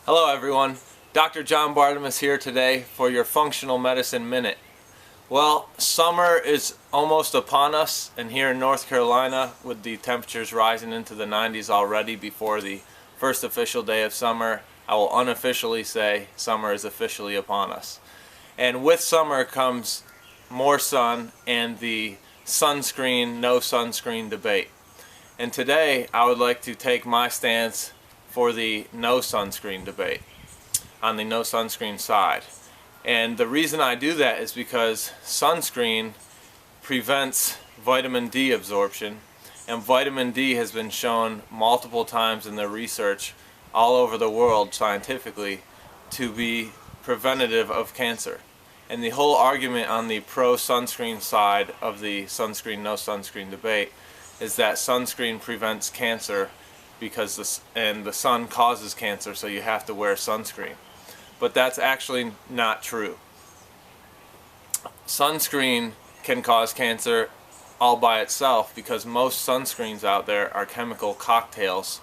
Hello everyone, Dr. John Bartemus here today for your Functional Medicine Minute. Well, summer is almost upon us, and here in North Carolina, with the temperatures rising into the 90s already before the first official day of summer, I will unofficially say summer is officially upon us. And with summer comes more sun and the sunscreen, no sunscreen debate. And today I would like to take my stance for the no sunscreen debate, on the no sunscreen side. And the reason I do that is because sunscreen prevents vitamin D absorption, and vitamin D has been shown multiple times in the research all over the world scientifically to be preventative of cancer. And the whole argument on the pro-sunscreen side of the sunscreen no sunscreen debate is that sunscreen prevents cancer because the sun causes cancer, so you have to wear sunscreen. But that's actually not true. Sunscreen can cause cancer all by itself because most sunscreens out there are chemical cocktails.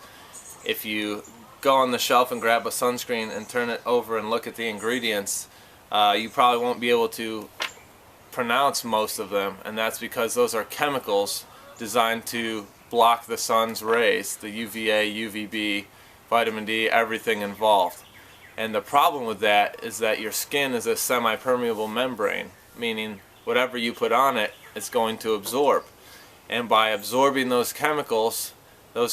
If you go on the shelf and grab a sunscreen and turn it over and look at the ingredients, you probably won't be able to pronounce most of them, and that's because those are chemicals designed to block the sun's rays, the UVA, UVB, vitamin D, everything involved. And the problem with that is that your skin is a semi-permeable membrane, meaning whatever you put on it, it's going to absorb. And by absorbing those chemicals are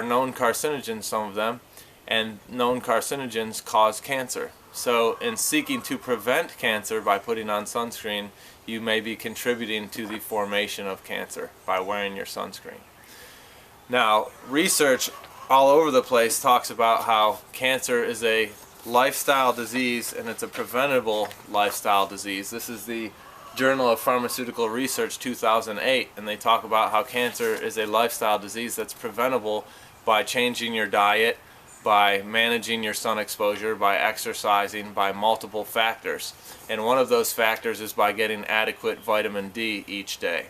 known carcinogens, some of them, and known carcinogens cause cancer. So in seeking to prevent cancer by putting on sunscreen, you may be contributing to the formation of cancer by wearing your sunscreen. Now, research all over the place talks about how cancer is a lifestyle disease and it's a preventable lifestyle disease. This is the Journal of Pharmaceutical Research 2008, and they talk about how cancer is a lifestyle disease that's preventable by changing your diet, by managing your sun exposure, by exercising, by multiple factors. And one of those factors is by getting adequate vitamin D each day.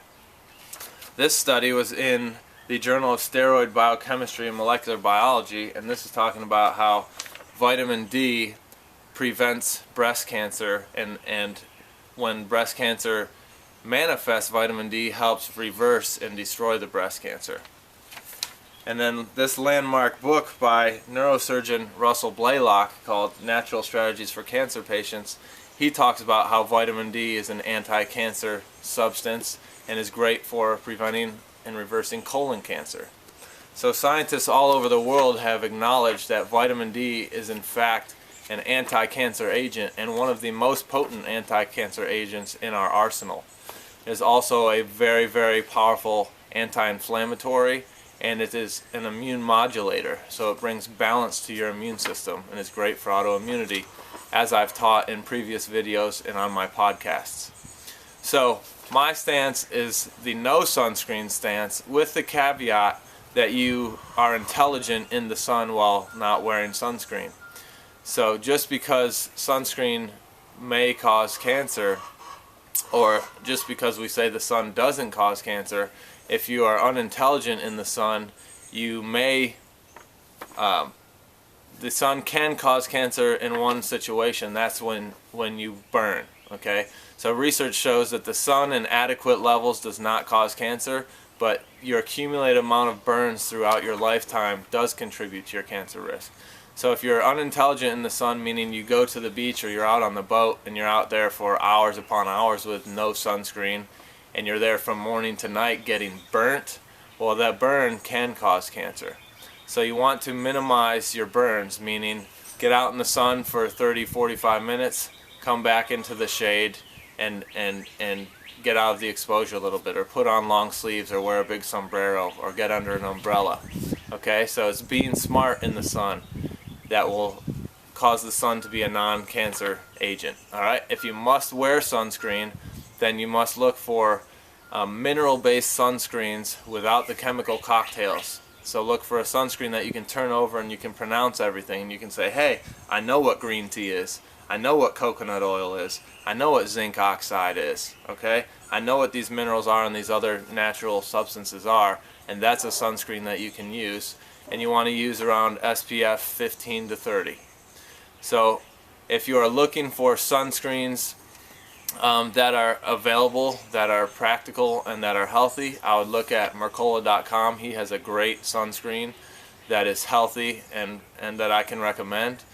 This study was in the Journal of Steroid Biochemistry and Molecular Biology, and this is talking about how vitamin D prevents breast cancer, and when breast cancer manifests, vitamin D helps reverse and destroy the breast cancer. And then this landmark book by neurosurgeon Russell Blaylock called Natural Strategies for Cancer Patients, he talks about how vitamin D is an anti-cancer substance and is great for preventing and reversing colon cancer. So scientists all over the world have acknowledged that vitamin D is in fact an anti-cancer agent and one of the most potent anti-cancer agents in our arsenal. It is also a very, very powerful anti-inflammatory, and it is an immune modulator, so it brings balance to your immune system and is great for autoimmunity, as I've taught in previous videos and on my podcasts. So my stance is the no sunscreen stance, with the caveat that you are intelligent in the sun while not wearing sunscreen. So just because sunscreen may cause cancer, or just because we say the sun doesn't cause cancer, if you are unintelligent in the sun, you may, the sun can cause cancer in one situation. That's when you burn, okay? So research shows that the sun in adequate levels does not cause cancer, but your accumulated amount of burns throughout your lifetime does contribute to your cancer risk. So if you're unintelligent in the sun, meaning you go to the beach or you're out on the boat and you're out there for hours upon hours with no sunscreen, and you're there from morning to night getting burnt, well, that burn can cause cancer. So you want to minimize your burns, meaning get out in the sun for 30-45 minutes, come back into the shade, and get out of the exposure a little bit, or put on long sleeves, or wear a big sombrero, or get under an umbrella. Okay, so it's being smart in the sun that will cause the sun to be a non-cancer agent. Alright, if you must wear sunscreen, then you must look for mineral-based sunscreens without the chemical cocktails. So look for a sunscreen that you can turn over and you can pronounce everything, and you can say, hey, I know what green tea is, I know what coconut oil is, I know what zinc oxide is, okay? I know what these minerals are and these other natural substances are, and that's a sunscreen that you can use. and you want to use around SPF 15 to 30. So if you are looking for sunscreens that are available, that are practical, and that are healthy, I would look at Mercola.com. He has a great sunscreen that is healthy and that I can recommend.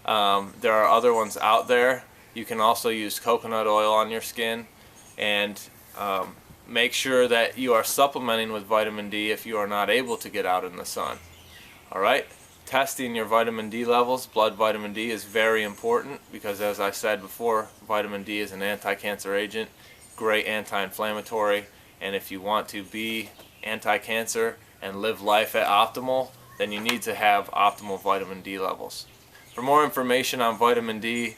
There are other ones out there. You can also use coconut oil on your skin, and make sure that you are supplementing with vitamin D if you are not able to get out in the sun. Alright? Testing your vitamin D levels, blood vitamin D, is very important because, as I said before, vitamin D is an anti-cancer agent, great anti-inflammatory, and if you want to be anti-cancer and live life at optimal, then you need to have optimal vitamin D levels. For more information on vitamin D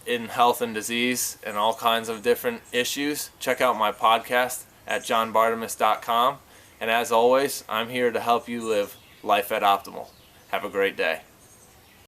in health and disease and all kinds of different issues, check out my podcast at johnbartemus.com. And as always, I'm here to help you live life at optimal. Have a great day.